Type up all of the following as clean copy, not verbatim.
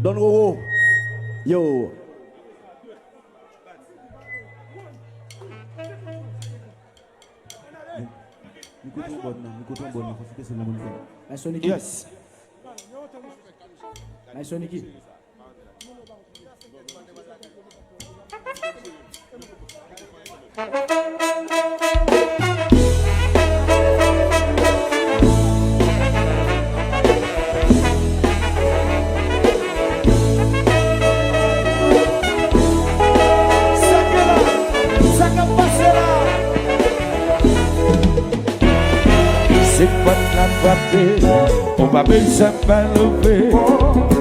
Don Roro. Yo. Yes. Nice one, Nicky. C'est pas de la frapper, on va baisser pas lever,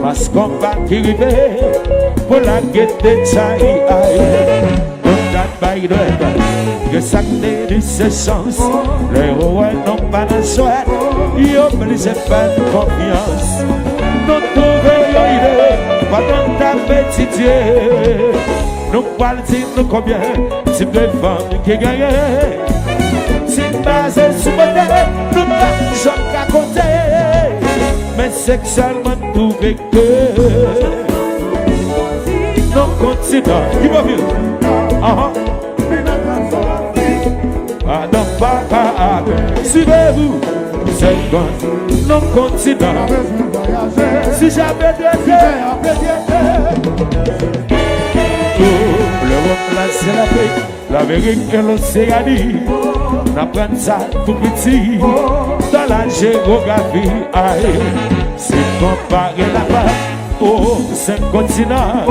parce qu'on va qui river, pour la guetter ça y aille. On a pas eu de que ça n'est de ce sens, les rois n'ont pas de souhait, ils ont brisé pas de confiance. Nous trouvons l'idée, pendant ta petite idée, nous parlons de combien, type de femmes qui gagnent. Si basé sur modèle, nous pas jamais qu'à côté, mais sexuellement trouvé que nous continuons. Qui va vivre? Non pas suivez-vous, c'est bon. Nous continuons. Si j'avais des le remplacer la paix, l'Amérique et l'Océanie. N'apprendre ça tout petit dans la géographie. C'est comparer là-bas aux 5 continents.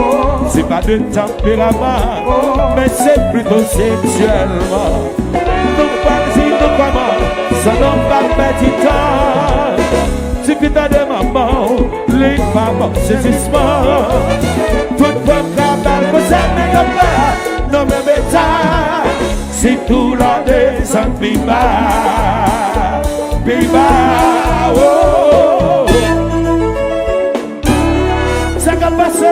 C'est pas de tempérament, mais c'est plutôt sexuellement. Donc pas dire de comment, ça n'en va pas du temps. Tu peux t'en de maman, les mamans, c'est justement. Toute femme cabale, vous aimez le pas, non mais métal. C'est tout l'an des ans, biba, oh. Ça va passer là.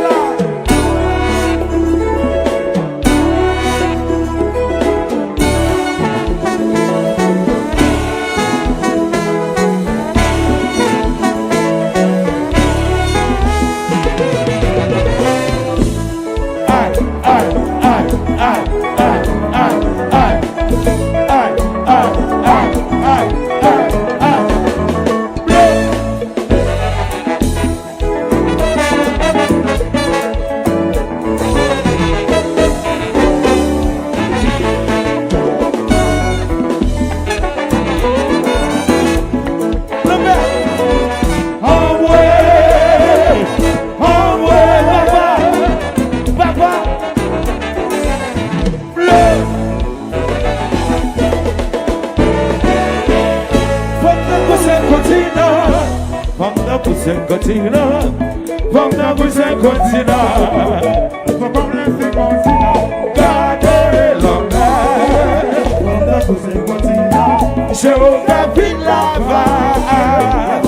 Géographie là-bas.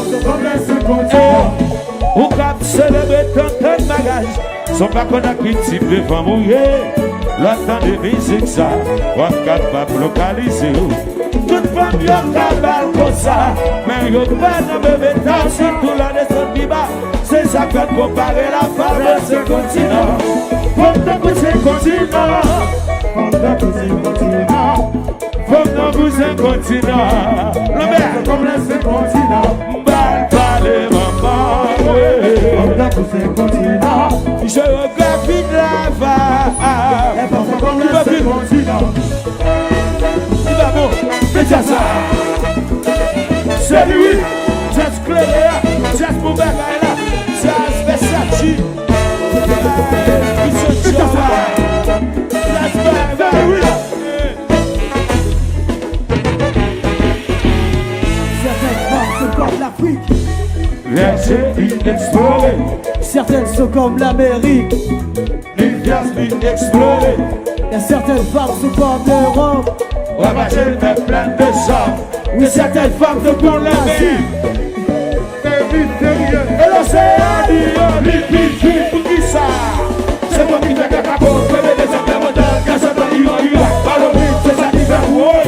Ou cap célébrer tant de bagages. Son pas qu'on a qui type de femme mouillée. L'entend de musique ça. Ou capable localiser. Toute femme y'en cabale comme ça. Mais y'en pas dans bébé temps. Si tout la descente qui bat. C'est ça qu'on comparer la femme à ce continent. Comme dans tous ces continents. Comme dans tous ces continents. Comme dans tous ces continents. Le comme dans ces continents. M'bal parler maman. Comme dans tous ces continents. Géographie de la va. Comme dans ces continents. Il va bon. C'est ça. C'est lui. Just Claire. Just Moubarak là. Just Versace. It's a joy. That's my L'Algérie explorée, certaines sont comme l'Amérique. L'Indias explorée. Et certaines femmes sont comme l'Europe. Ravagées de plein de sang. Oui, certaines femmes sont comme l'Asie. Et l'océan, l'Ipiti, pour qui ça? C'est moi qui t'ai capable, fais des affaires, car ça doit y avoir. Ballonné, c'est ça qui va jouer.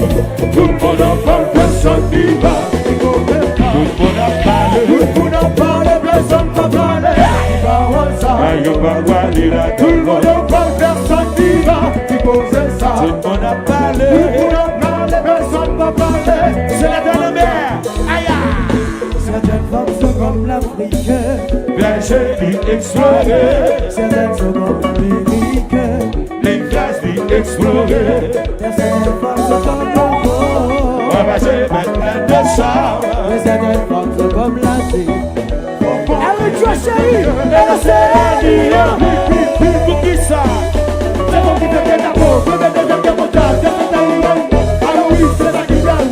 Tout le monde en parle, personne n'y va. Tout le monde en parle. aller là. Tout le monde a parlé, personne qui va, qui pose ça. Tout le monde a parlé. Tout le monde a parlé, personne va parler. C'est la dernière mer. Aïe aïe. Certaines femmes sont comme l'Afrique, Viager et explorer. certaines sont comme l'Amérique. Les glaces d'y explorer. Certaines femmes sont comme l'Europe, On va se mettre plein de ça. certaines femmes sont comme l'Asie. Avec toi chérie, elle s'est dit. Pour qui ça? C'est bon qui te fait la peau, que te fait la montagne, que te fait la montagne. Alors oui, c'est la qui vient,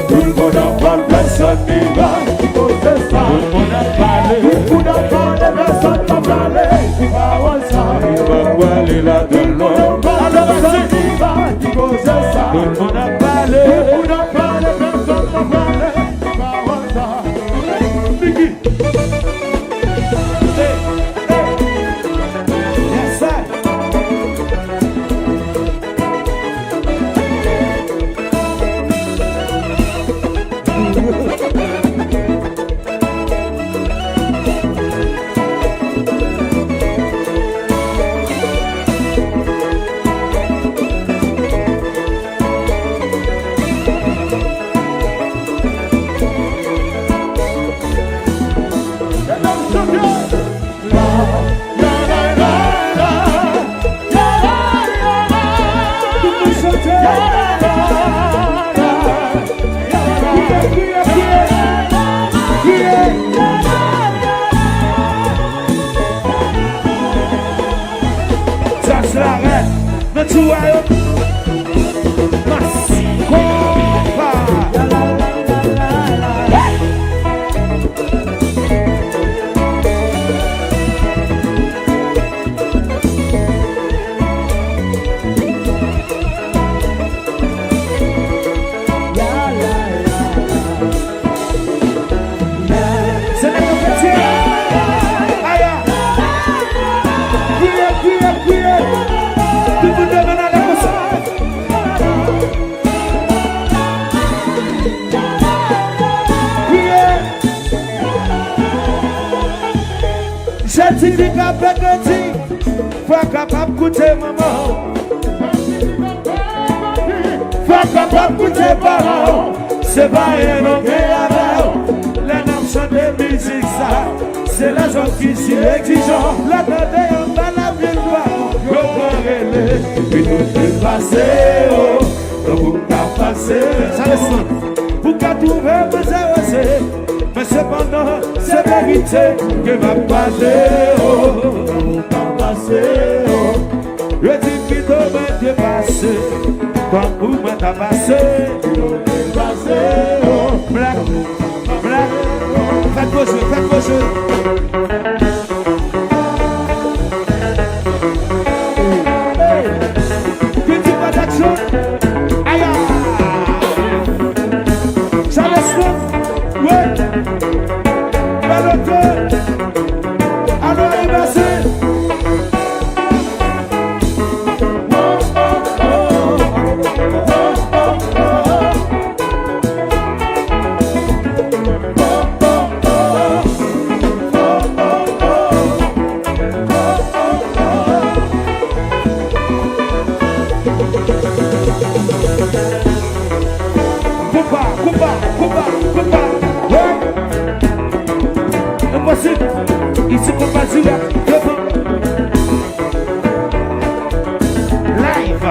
Tout le monde en parle, personne n'y va. qui pose ça. Tout le monde a parlé. Tout le monde a parlé, personne va parler. Qui va ça. On va aller là de l'eau. Alors personne qui va, qui pose ça. Tout le monde a parlé. Tout le monde a parlé, personne va parler. Qui va ça. Mickey. Yes, sir. Ça c'est la reine. Mais tu vois, c'est la compétition. Aïe. Priez. Tout le monde demande à la certificat pédagogique, faut capable d'écouter maman, faut capable d'écouter parents, c'est pas un homme avec les noms sont de musique ça, c'est la zone qui s'y exigeant, la tête en bas la ville va, reprendre puis tout est passé, oh, pour qu'à passer, ça laisse, pour qu'à trouver mes avancées. Mais cependant, c'est vérité que m'a passé, oh, m'a passé, oh. Je dis qu'il doit dépasser, comme vous m'avez passé, passé, oh. Black, faites vos jeux. Petit pas d'action, aïe, ça laisse le, ouais. Alors il va se Coupa, ouais. Impossible, il se peut pas jouer devant. Live.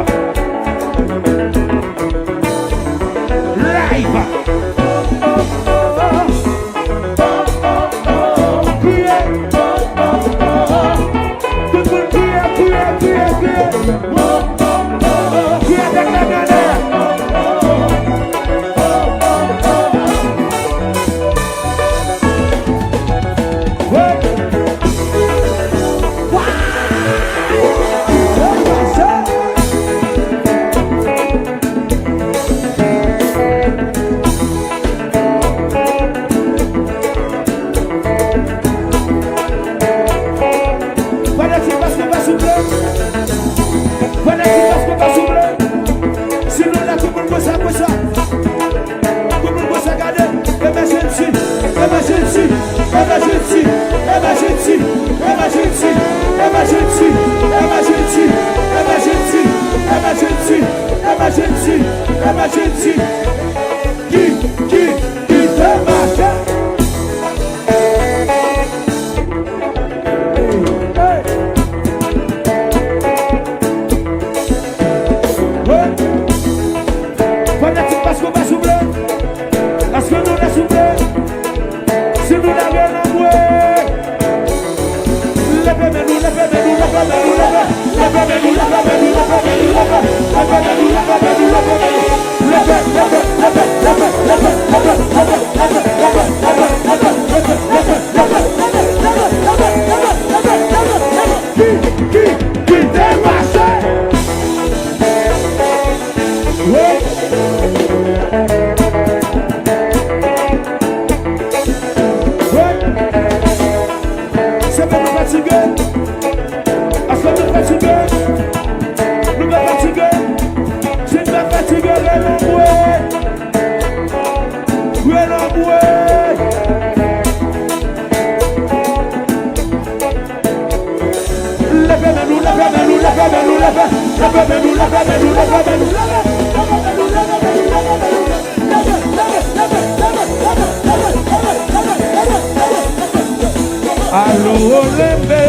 Allô, levé,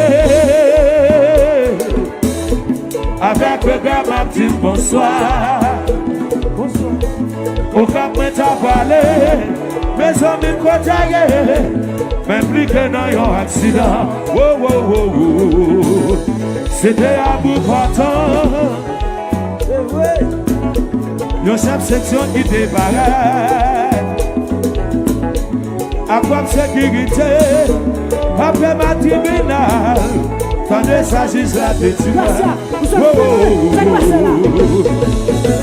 avec le gars, ma petite bonsoir. Au cap, moi t'as parlé, mes amis côtoyés, même plus que dans un accident. Oh, oh, oh, oh. C'était à bout portant. Yon chef section qui débarque. À quoi sécurité? Après ma tribunal, quand il s'agit de la détruire.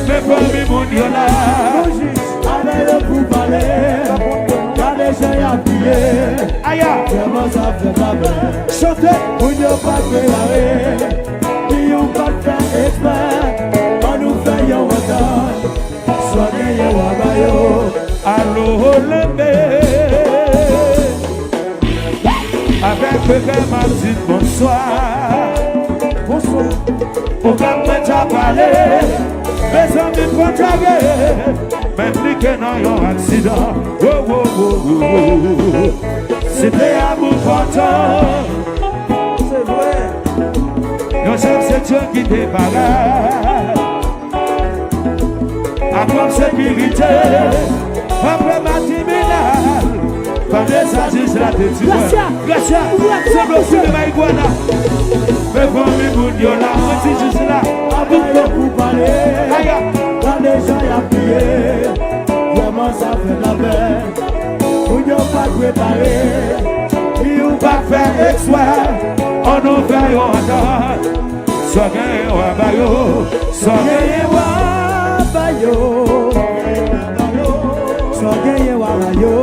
Mais pour lui, mon Dieu là, avec le pouvoir, quand les gens y appuient, aïe, comment ça fait pas bien? chantez, Pour ne pas préparer, qui n'ont pas fait exprès, on nous fait yon retard, soignez yon wabayo. allô, levé. Avec le gars, ma petite bonsoir. Bonsoir. Au cap, moi t'as parlé, mes amis contrariés, même plus que dans un accident. Oh, oh, oh, oh, oh. C'était à bout portant. C'est vrai. Yon chef section qui débarque. Après sécurité, après ma tribunal, quand il s'agit de la détruire. Gracia, c'est le coup de Maïguana. Mais pour lui, mon Dieu là, moi c'est juste là. Avec le pouvoir, quand les gens y appuient, vraiment ça fait la peine. Pour ne pas préparer, Qui ou pas faire exprès, on nous fait un retard. Soit gagné ou abayo, soit gagné ou wabayo. Soyez wabayo.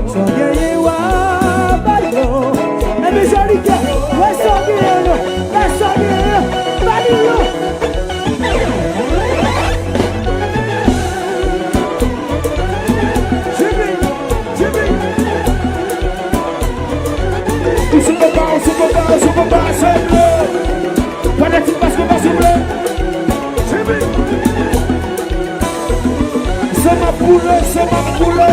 Soyez wabayo. Et mes jolis gars, ouais, soyez-le, Balilo. Jimmy. on se combat, c'est bleu. Pas de type parce qu'on va se bleu. C'est ma poule.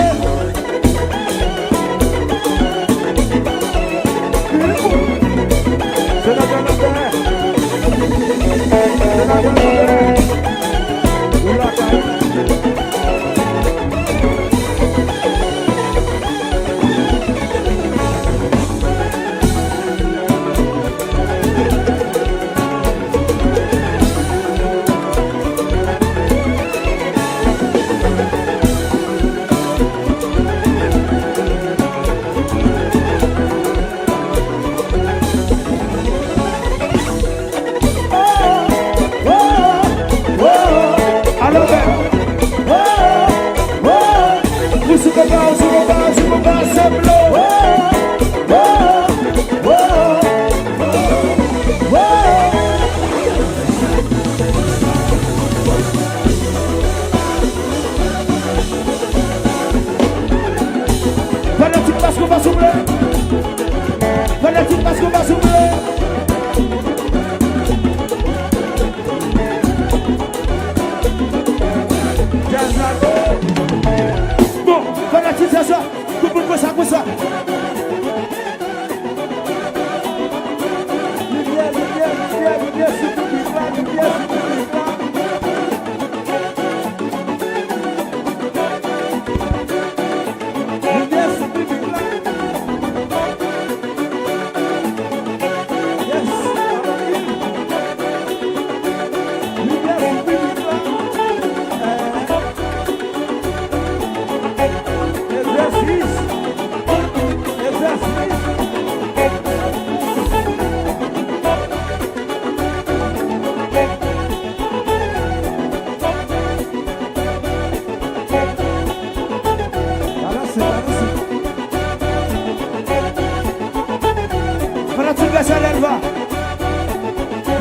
grâce à l'Elva.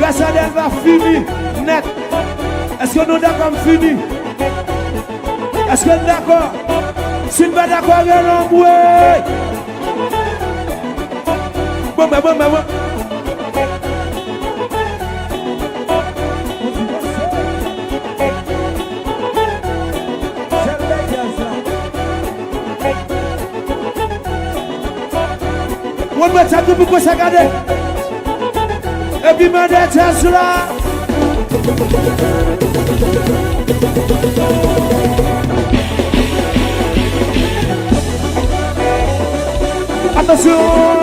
Grâce à l'Elva, fini, net. Est-ce que nous d'accord fini? Est-ce que nous d'accord? Si nous pas d'accord, nous bon. On va t'attendre pour se garder. Et puis, me déteste là. Attention.